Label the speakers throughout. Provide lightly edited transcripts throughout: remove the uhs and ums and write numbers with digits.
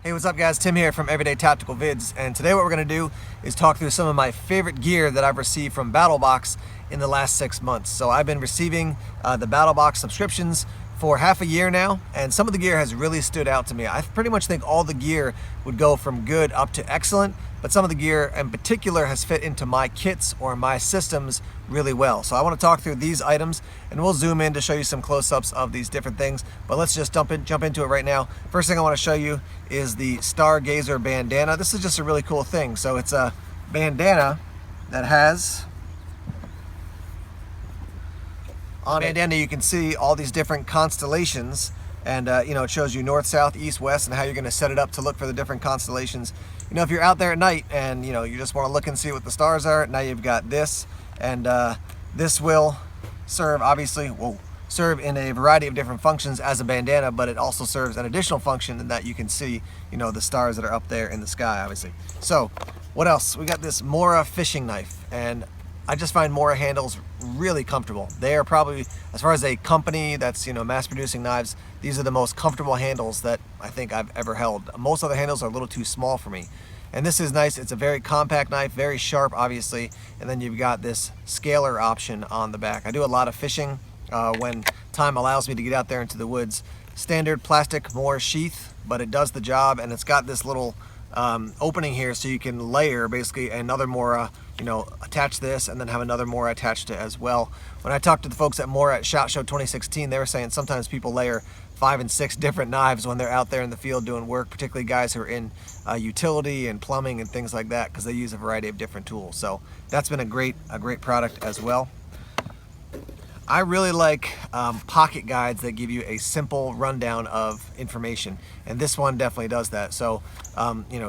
Speaker 1: Hey, what's up guys? Tim here from Everyday Tactical Vids, and today what we're going to do is talk through some of my favorite gear that I've received from BattlBox in the last 6 months. So I've been receiving the BattlBox subscriptions for half a year now, and some of the gear has really stood out to me. I pretty much think all the gear would go from good up to excellent, but some of the gear in particular has fit into my kits or my systems really well. So I want to talk through these items, and we'll zoom in to show you some close-ups of these different things, but let's just jump into it right now. First thing I want to show you is the Stargazer bandana. This is just a really cool thing. So it's a bandana that has on bandana you can see all these different constellations, and it shows you north, south, east, west, and how you're going to set it up to look for the different constellations. If you're out there at night and you just want to look and see what the stars are, now you've got this, and this will serve, obviously, serve in a variety of different functions as a bandana, but it also serves an additional function in that you can see, the stars that are up there in the sky, obviously. So, what else? We got this Mora fishing knife, and I just find Mora handles really comfortable. They are probably, as far as a company that's mass producing knives, these are the most comfortable handles that I think I've ever held. Most other handles are a little too small for me, and this is nice. It's a very compact knife, very sharp, obviously, and then you've got this scaler option on the back. I do a lot of fishing when time allows me to get out there into the woods. Standard plastic Mora sheath, but it does the job, and it's got this little opening here so you can layer basically another Mora, attach this and then have another Mora attached to it as well. When I talked to the folks at Mora at SHOT Show 2016, they were saying sometimes people layer 5 and 6 different knives when they're out there in the field doing work, particularly guys who are in utility and plumbing and things like that, because they use a variety of different tools. So that's been a great product as well. I really like pocket guides that give you a simple rundown of information, and this one definitely does that. So,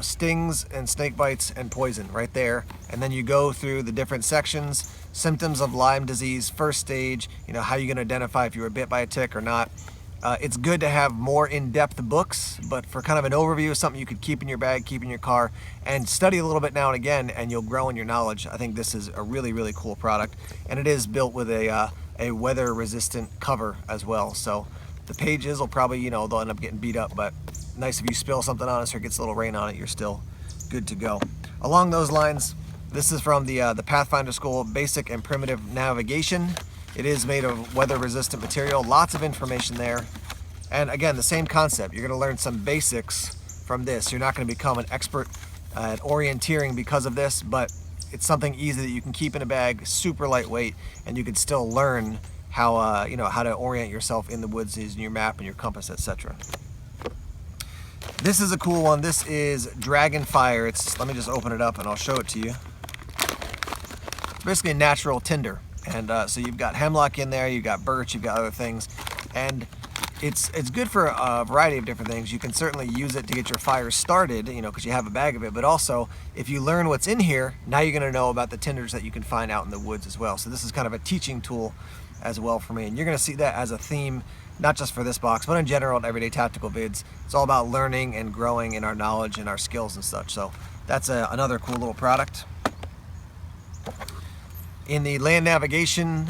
Speaker 1: stings and snake bites and poison right there, and then you go through the different sections, symptoms of Lyme disease, first stage, how you can identify if you were bit by a tick or not. It's good to have more in-depth books, but for kind of an overview, something you could keep in your bag, keep in your car, and study a little bit now and again, and you'll grow in your knowledge. I think this is a really, really cool product, and it is built with a weather-resistant cover as well. So the pages will probably, they'll end up getting beat up, but nice if you spill something on it or it gets a little rain on it, you're still good to go. Along those lines, this is from the Pathfinder School Basic and Primitive Navigation. It is made of weather-resistant material, lots of information there. And again, the same concept. You're going to learn some basics from this. You're not going to become an expert at orienteering because of this, but it's something easy that you can keep in a bag, super lightweight, and you can still learn how how to orient yourself in the woods using your map and your compass, etc. This is a cool one. This is Dragonfire. Let me just open it up and I'll show it to you. It's basically natural tinder. And so you've got hemlock in there, you've got birch, you've got other things, and it's good for a variety of different things. You can certainly use it to get your fire started, because you have a bag of it, but also if you learn what's in here, now you're going to know about the tinders that you can find out in the woods as well. So this is kind of a teaching tool as well for me, and you're going to see that as a theme, not just for this box, but in general in Everyday Tactical Vids. It's all about learning and growing in our knowledge and our skills and such. So that's another cool little product. In the land navigation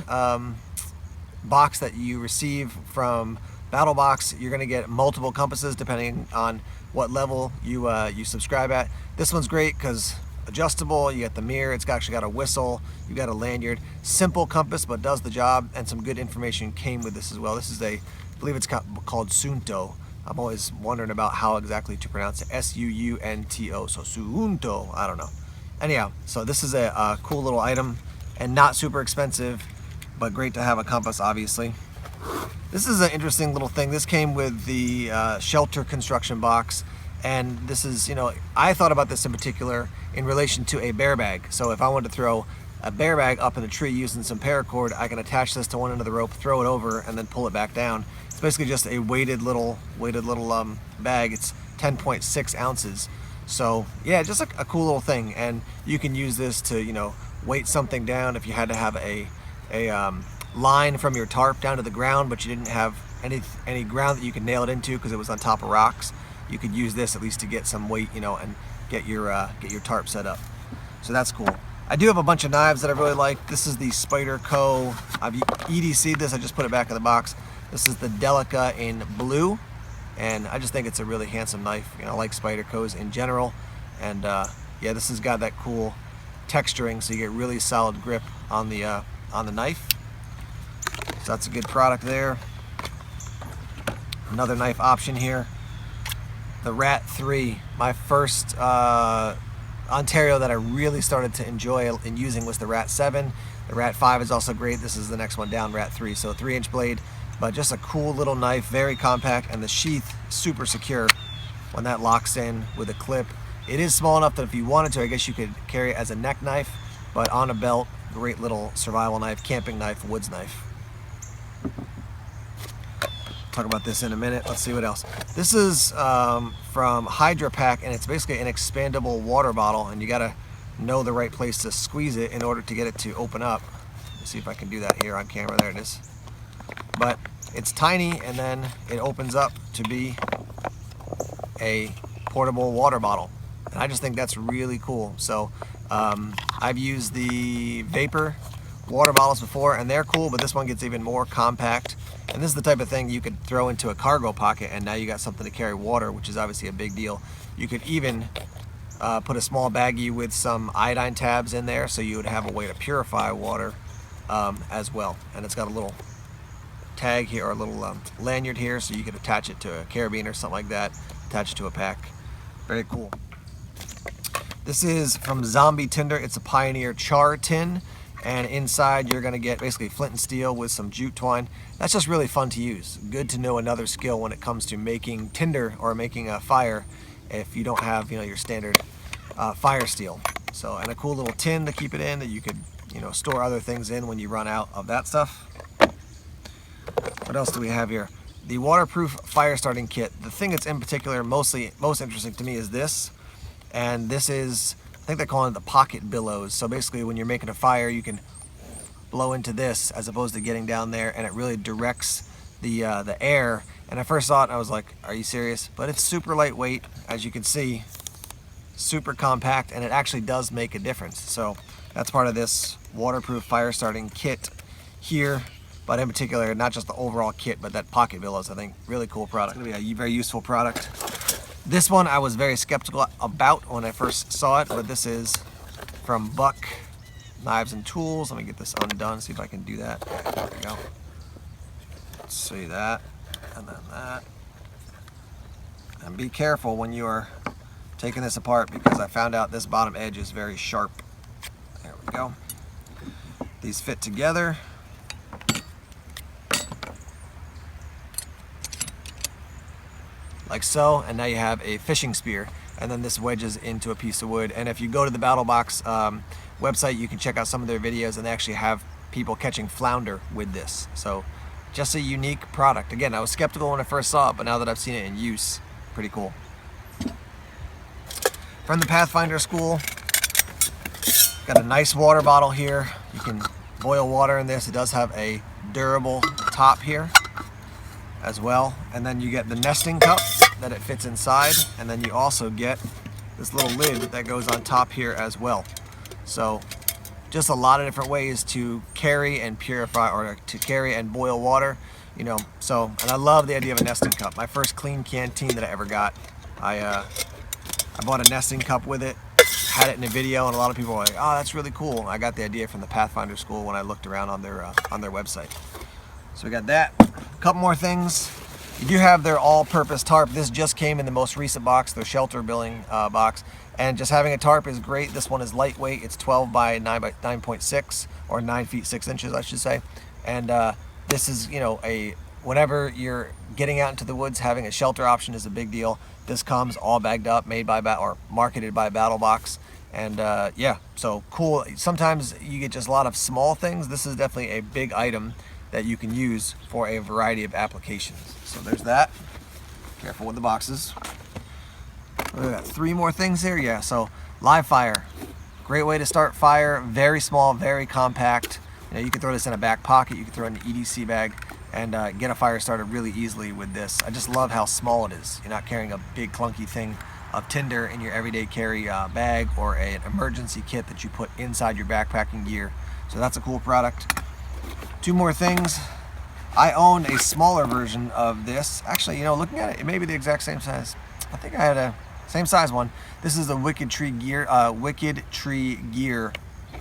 Speaker 1: box that you receive from BattlBox, you're going to get multiple compasses depending on what level you subscribe at. This one's great because adjustable. You got the mirror. It's actually got a whistle. You got a lanyard. Simple compass, but does the job, and some good information came with this as well. This is I believe it's called Suunto. I'm always wondering about how exactly to pronounce it. S-U-U-N-T-O. So Suunto. I don't know. Anyhow, so this is a cool little item, and not super expensive, but great to have a compass, obviously. This is an interesting little thing. This came with the shelter construction box, and this is, I thought about this in particular in relation to a bear bag. So if I wanted to throw a bear bag up in a tree using some paracord, I can attach this to one end of the rope, throw it over, and then pull it back down. It's basically just a weighted little bag. It's 10.6 ounces. So yeah, just a cool little thing, and you can use this to, weight something down if you had to have a line from your tarp down to the ground, but you didn't have any ground that you could nail it into because it was on top of rocks. You could use this at least to get some weight, and get your tarp set up. So that's cool. I do have a bunch of knives that I really like. This is the Spyderco. I've EDC'd this. I just put it back in the box. This is the Delica in blue, and I just think it's a really handsome knife. You know, I like Spyderco's in general, and yeah, this has got that cool texturing, so you get really solid grip on the knife. So that's a good product there. Another knife option here, the Rat 3. My first Ontario that I really started to enjoy in using was the Rat 7. The Rat 5 is also great. This is the next one down, Rat 3. So 3-inch blade, but just a cool little knife, very compact, and the sheath super secure when that locks in with a clip. It is small enough that if you wanted to, I guess you could carry it as a neck knife, but on a belt, great little survival knife, camping knife, woods knife. Talk about this in a minute. Let's see what else. This is from Hydra Pack, and it's basically an expandable water bottle, and you gotta know the right place to squeeze it in order to get it to open up. Let's see if I can do that here on camera. There it is. But it's tiny, and then it opens up to be a portable water bottle, and I just think that's really cool. So I've used the Vapor water bottles before, and they're cool, but this one gets even more compact. And this is the type of thing you could throw into a cargo pocket, and now you got something to carry water, which is obviously a big deal. You could even put a small baggie with some iodine tabs in there, so you would have a way to purify water as well. And it's got a little tag here, or a little lanyard here, so you could attach it to a carabiner or something like that, attach it to a pack. Very cool. This is from Zombie Tinder. It's a Pioneer char tin, and inside you're going to get basically flint and steel with some jute twine. That's just really fun to use. Good to know another skill when it comes to making tinder or making a fire if you don't have, you know, your standard fire steel. So, and a cool little tin to keep it in that you could, you know, store other things in when you run out of that stuff. What else do we have here? The waterproof fire starting kit. The thing that's in particular most interesting to me is this, and this is, I think they're calling it the pocket billows. So basically when you're making a fire, you can blow into this as opposed to getting down there, and it really directs the air. And I first saw it and I was like, are you serious? But it's super lightweight, as you can see, super compact, and it actually does make a difference. So that's part of this waterproof fire starting kit here, but in particular, not just the overall kit, but that pocket billows. I think really cool product. It's gonna be a very useful product. This one I was very skeptical about when I first saw it, but this is from Buck Knives and Tools. Let me get this undone, see if I can do that. There we go. Let's see that, and then that. And be careful when you are taking this apart, because I found out this bottom edge is very sharp. There we go. These fit together. Like so, and now you have a fishing spear, and then this wedges into a piece of wood. And if you go to the BattlBox website, you can check out some of their videos, and they actually have people catching flounder with this. So just a unique product. Again, I was skeptical when I first saw it, but now that I've seen it in use, pretty cool. From the Pathfinder School, got a nice water bottle here. You can boil water in this. It does have a durable top here as well, and then you get the nesting cup that it fits inside, and then you also get this little lid that goes on top here as well. So just a lot of different ways to carry and purify, or to carry and boil water, you know. So, and I love the idea of a nesting cup. My first clean canteen that I ever got, I bought a nesting cup with it, had it in a video, and a lot of people were like, oh, that's really cool. And I got the idea from the Pathfinder School when I looked around on their website. So we got that. A couple more things. You do have their all-purpose tarp. This just came in the most recent box, their shelter billing box. And just having a tarp is great. This one is lightweight. It's 12 by 9 by 9.6, or 9 feet 6 inches, I should say. And this is, you know, whenever you're getting out into the woods, having a shelter option is a big deal. This comes all bagged up, made by or marketed by BattlBox. And yeah, so cool. Sometimes you get just a lot of small things. This is definitely a big item that you can use for a variety of applications. So there's that. Careful with the boxes. We got 3 more things here. Yeah, so live fire. Great way to start fire. Very small, very compact. You know, you can throw this in a back pocket. You can throw it in an EDC bag and get a fire started really easily with this. I just love how small it is. You're not carrying a big clunky thing of tinder in your everyday carry bag, or an emergency kit that you put inside your backpacking gear. So that's a cool product. 2 more things. I own a smaller version of this. Actually, you know, looking at it, it may be the exact same size. I think I had a same size one. This is the Wicked Tree Gear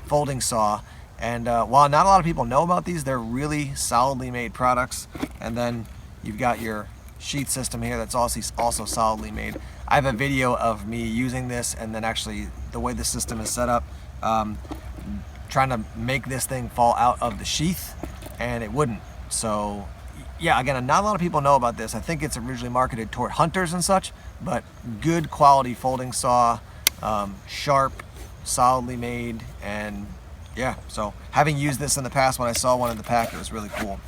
Speaker 1: folding saw. And while not a lot of people know about these, they're really solidly made products. And then you've got your sheath system here that's also solidly made. I have a video of me using this, and then actually the way the system is set up, trying to make this thing fall out of the sheath, and it wouldn't. So yeah, again, not a lot of people know about this. I think it's originally marketed toward hunters and such, but good quality folding saw, sharp, solidly made, and yeah, so having used this in the past, when I saw one in the pack, it was really cool.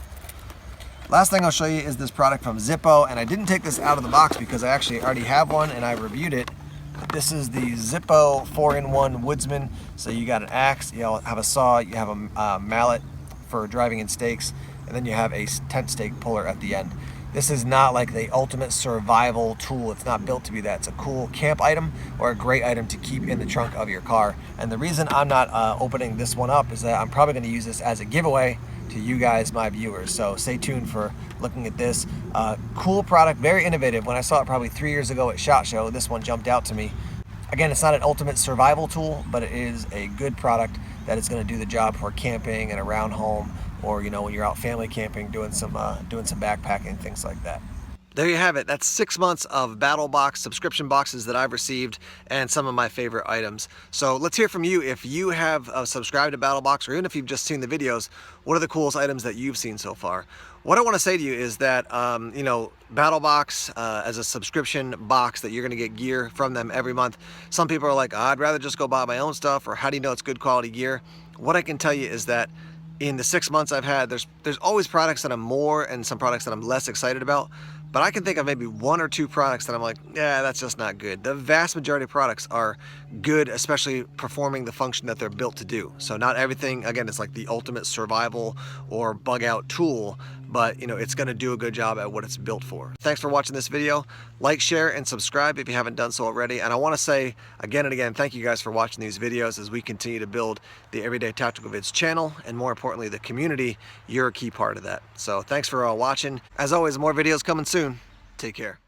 Speaker 1: Last thing I'll show you is this product from Zippo, and I didn't take this out of the box because I actually already have one and I reviewed it. But this is the Zippo 4-in-1 Woodsman. So you got an axe, you have a saw, you have a mallet for driving in stakes, and then you have a tent stake puller at the end. This is not like the ultimate survival tool. It's not built to be that. It's a cool camp item or a great item to keep in the trunk of your car. And the reason I'm not opening this one up is that I'm probably going to use this as a giveaway to you guys, my viewers. So stay tuned for looking at this. Cool product, very innovative. When I saw it probably 3 years ago at SHOT Show, this one jumped out to me. Again, it's not an ultimate survival tool, but it is a good product that is going to do the job for camping and around home, or you know, when you're out family camping, doing some backpacking, things like that. There you have it. That's 6 months of BattlBox subscription boxes that I've received, and some of my favorite items. So let's hear from you. If you have subscribed to BattlBox, or even if you've just seen the videos, what are the coolest items that you've seen so far? What I want to say to you is that, you know, BattlBox as a subscription box that you're going to get gear from them every month. Some people are like, oh, I'd rather just go buy my own stuff, or how do you know it's good quality gear? What I can tell you is that in the 6 months I've had, there's always products that I'm more and some products that I'm less excited about. But I can think of maybe 1 or 2 products that I'm like, yeah, that's just not good. The vast majority of products are good, especially performing the function that they're built to do. So not everything, again, is like the ultimate survival or bug out tool, but you know, it's gonna do a good job at what it's built for. Thanks for watching this video. Like, share, and subscribe if you haven't done so already. And I wanna say again and again, thank you guys for watching these videos as we continue to build the Everyday Tactical Vids channel, and more importantly, the community. You're a key part of that. So thanks for watching. As always, more videos coming soon. Take care.